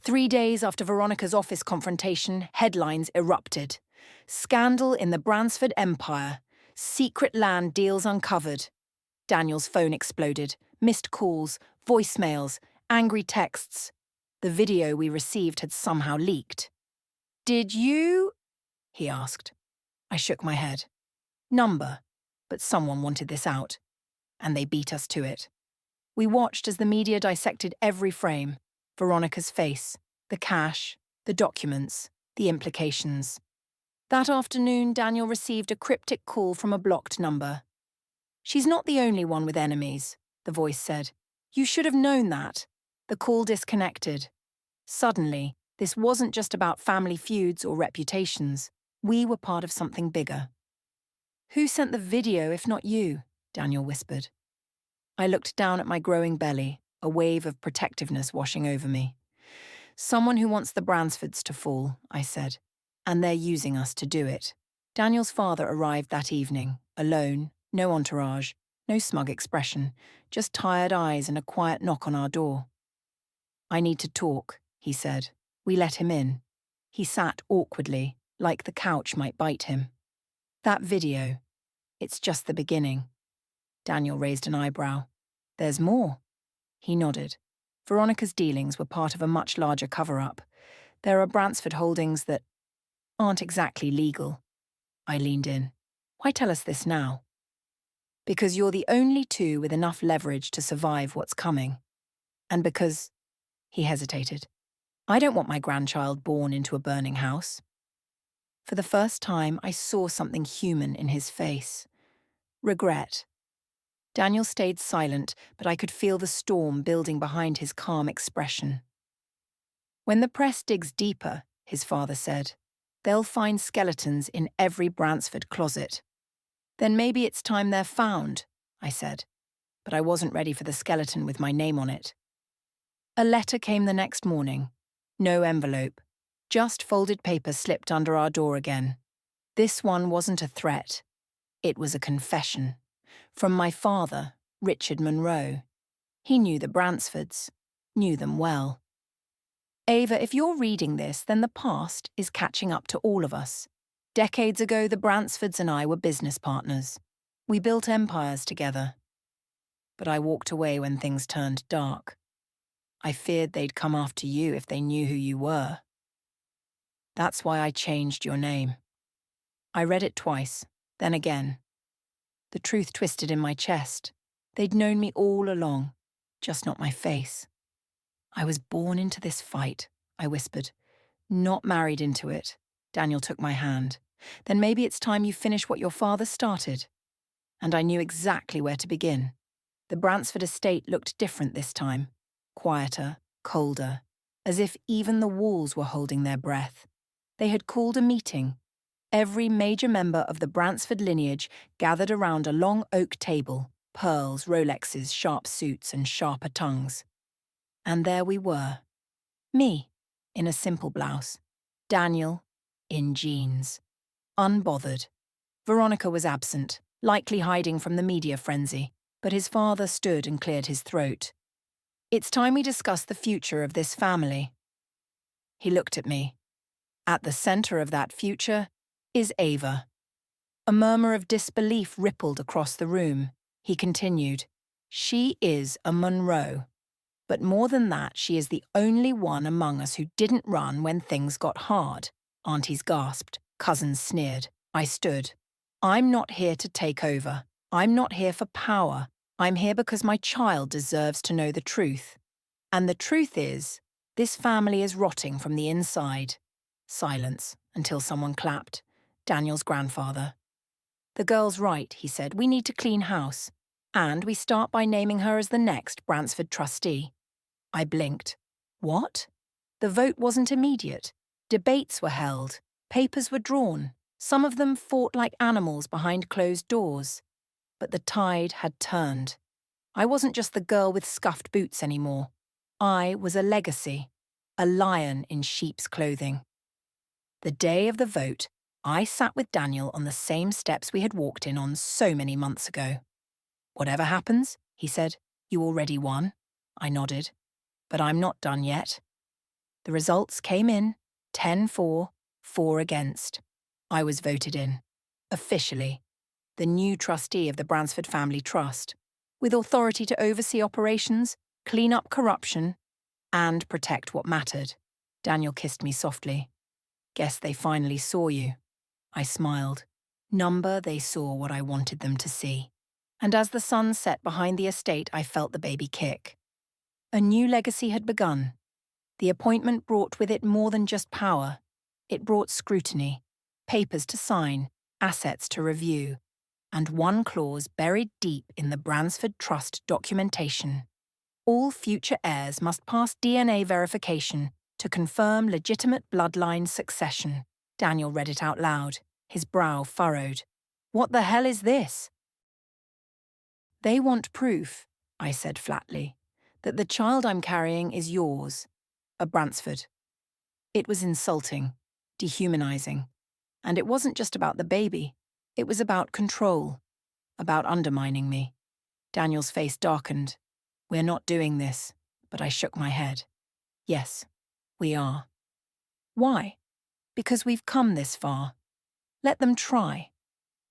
3 days after Veronica's office confrontation, headlines erupted. Scandal in the Bransford Empire. Secret land deals uncovered. Daniel's phone exploded. Missed calls, voicemails, angry texts. The video we received had somehow leaked. "Did you?" he asked. I shook my head. Number. But someone wanted this out. And they beat us to it. We watched as the media dissected every frame. Veronica's face, the cash, the documents, the implications. That afternoon, Daniel received a cryptic call from a blocked number. "She's not the only one with enemies," the voice said. "You should have known that." The call disconnected. Suddenly, this wasn't just about family feuds or reputations. We were part of something bigger. "Who sent the video if not you?" Daniel whispered. I looked down at my growing belly, a wave of protectiveness washing over me. "Someone who wants the Bransfords to fall," I said. "And they're using us to do it." Daniel's father arrived that evening, alone, no entourage, no smug expression, just tired eyes and a quiet knock on our door. "I need to talk," he said. We let him in. He sat awkwardly, like the couch might bite him. "That video, it's just the beginning." Daniel raised an eyebrow. "There's more." He nodded. Veronica's dealings were part of a much larger cover-up. There are Bransford holdings that aren't exactly legal. I leaned in. "Why tell us this now?" "Because you're the only two with enough leverage to survive what's coming. And because—" he hesitated. "I don't want my grandchild born into a burning house." For the first time, I saw something human in his face. Regret. Daniel stayed silent, but I could feel the storm building behind his calm expression. "When the press digs deeper," his father said, "they'll find skeletons in every Bransford closet." "Then maybe it's time they're found," I said, but I wasn't ready for the skeleton with my name on it. A letter came the next morning. No envelope. Just folded paper slipped under our door again. This one wasn't a threat. It was a confession. From my father, Richard Monroe. He knew the Bransfords. Knew them well. "Ava, if you're reading this, then the past is catching up to all of us. Decades ago, the Bransfords and I were business partners. We built empires together. But I walked away when things turned dark. I feared they'd come after you if they knew who you were. That's why I changed your name." I read it twice, then again. The truth twisted in my chest. They'd known me all along, just not my face. "I was born into this fight," I whispered. "Not married into it." Daniel took my hand. "Then maybe it's time you finish what your father started." And I knew exactly where to begin. The Bransford estate looked different this time. Quieter, colder, as if even the walls were holding their breath. They had called a meeting. Every major member of the Bransford lineage gathered around a long oak table, pearls, Rolexes, sharp suits, and sharper tongues. And there we were. Me, in a simple blouse. Daniel, in jeans. Unbothered. Veronica was absent, likely hiding from the media frenzy, but his father stood and cleared his throat. "It's time we discuss the future of this family." He looked at me. At the center of that future is Ava. A murmur of disbelief rippled across the room. He continued, "She is a Monroe. But more than that, she is the only one among us who didn't run when things got hard." Aunties gasped, cousins sneered. I stood. "I'm not here to take over. I'm not here for power. I'm here because my child deserves to know the truth. And the truth is, this family is rotting from the inside." Silence, until someone clapped. Daniel's grandfather. "The girl's right," he said. "We need to clean house. And we start by naming her as the next Bransford trustee." I blinked. What? The vote wasn't immediate. Debates were held. Papers were drawn. Some of them fought like animals behind closed doors. But the tide had turned. I wasn't just the girl with scuffed boots anymore. I was a legacy. A lion in sheep's clothing. The day of the vote, I sat with Daniel on the same steps we had walked in on so many months ago. "Whatever happens," he said, "you already won." I nodded. "But I'm not done yet." The results came in 10 for, 4 against. I was voted in, officially, the new trustee of the Bransford Family Trust, with authority to oversee operations, clean up corruption, and protect what mattered. Daniel kissed me softly. Guess they finally saw you. I smiled. Number, they saw what I wanted them to see. And as the sun set behind the estate, I felt the baby kick. A new legacy had begun. The appointment brought with it more than just power. It brought scrutiny, papers to sign, assets to review, and one clause buried deep in the Bransford Trust documentation. All future heirs must pass DNA verification to confirm legitimate bloodline succession. Daniel read it out loud, his brow furrowed. What the hell is this? They want proof, I said flatly, that the child I'm carrying is yours, a Bransford. It was insulting, dehumanizing. And it wasn't just about the baby. It was about control, about undermining me. Daniel's face darkened. We're not doing this, but I shook my head. Yes, we are. Why? Because we've come this far. Let them try.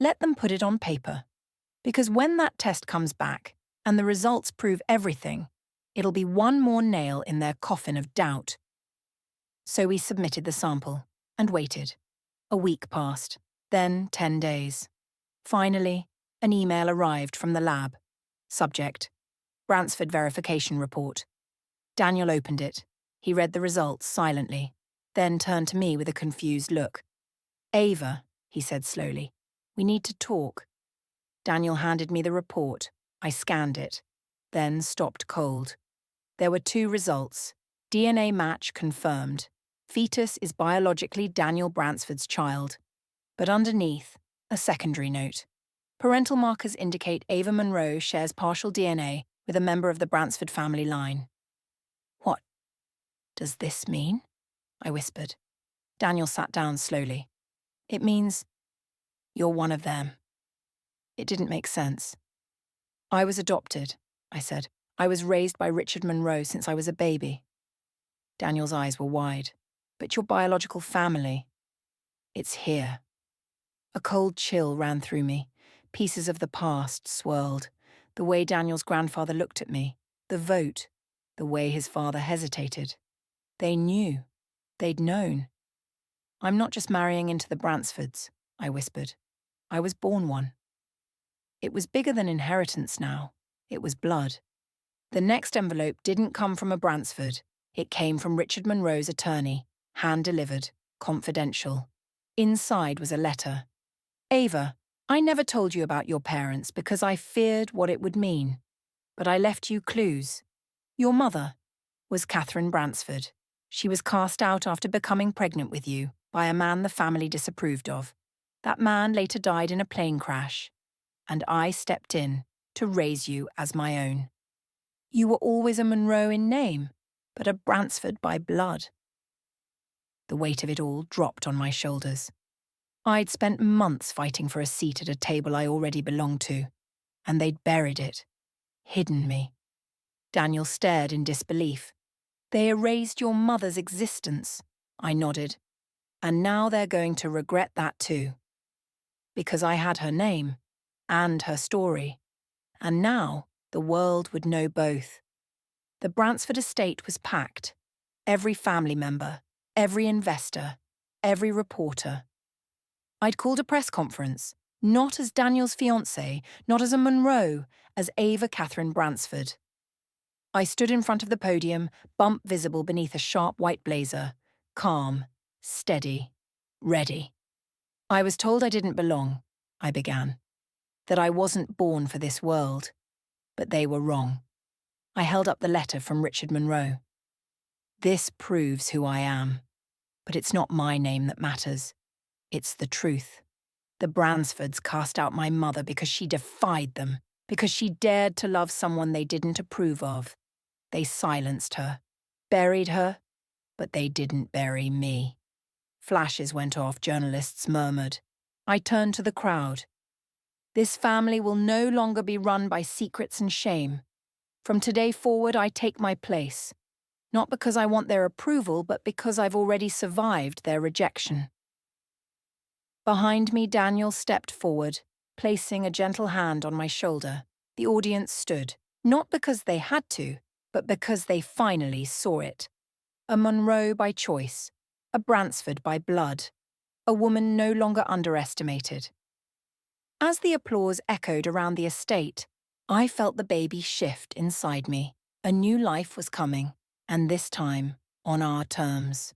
Let them put it on paper. Because when that test comes back, and the results prove everything, it'll be one more nail in their coffin of doubt. So we submitted the sample, and waited. A week passed, then 10 days. Finally, an email arrived from the lab. Subject: Bransford Verification Report. Daniel opened it. He read the results silently, then turned to me with a confused look. Ava, he said slowly, we need to talk. Daniel handed me the report. I scanned it, then stopped cold. There were 2 results. DNA match confirmed. Fetus is biologically Daniel Bransford's child. But underneath, a secondary note. Parental markers indicate Ava Monroe shares partial DNA with a member of the Bransford family line. What does this mean? I whispered. Daniel sat down slowly. It means you're one of them. It didn't make sense. I was adopted, I said. I was raised by Richard Monroe since I was a baby. Daniel's eyes were wide. But your biological family, it's here. A cold chill ran through me. Pieces of the past swirled. The way Daniel's grandfather looked at me, the vote, the way his father hesitated. They knew. They'd known. I'm not just marrying into the Bransfords, I whispered. I was born one. It was bigger than inheritance now. It was blood. The next envelope didn't come from a Bransford. It came from Richard Monroe's attorney, hand-delivered, confidential. Inside was a letter. Ava, I never told you about your parents because I feared what it would mean. But I left you clues. Your mother was Catherine Bransford. She was cast out after becoming pregnant with you by a man the family disapproved of. That man later died in a plane crash. And I stepped in to raise you as my own. You were always a Monroe in name, but a Bransford by blood. The weight of it all dropped on my shoulders. I'd spent months fighting for a seat at a table I already belonged to, and they'd buried it, hidden me. Daniel stared in disbelief. They erased your mother's existence, I nodded, and now they're going to regret that too. Because I had her name, and her story, and now the world would know both. The Bransford estate was packed. Every family member, every investor, every reporter. I'd called a press conference, not as Daniel's fiancée, not as a Monroe, as Ava Catherine Bransford. I stood in front of the podium, bump visible beneath a sharp white blazer, calm, steady, ready. I was told I didn't belong, I began, that I wasn't born for this world, but they were wrong. I held up the letter from Richard Monroe. This proves who I am, but it's not my name that matters. It's the truth. The Bransfords cast out my mother because she defied them, because she dared to love someone they didn't approve of. They silenced her, buried her, but they didn't bury me. Flashes went off, journalists murmured. I turned to the crowd. This family will no longer be run by secrets and shame. From today forward, I take my place. Not because I want their approval, but because I've already survived their rejection. Behind me, Daniel stepped forward, placing a gentle hand on my shoulder. The audience stood, not because they had to, but because they finally saw it. A Monroe by choice, a Bransford by blood, a woman no longer underestimated. As the applause echoed around the estate, I felt the baby shift inside me. A new life was coming, and this time on our terms.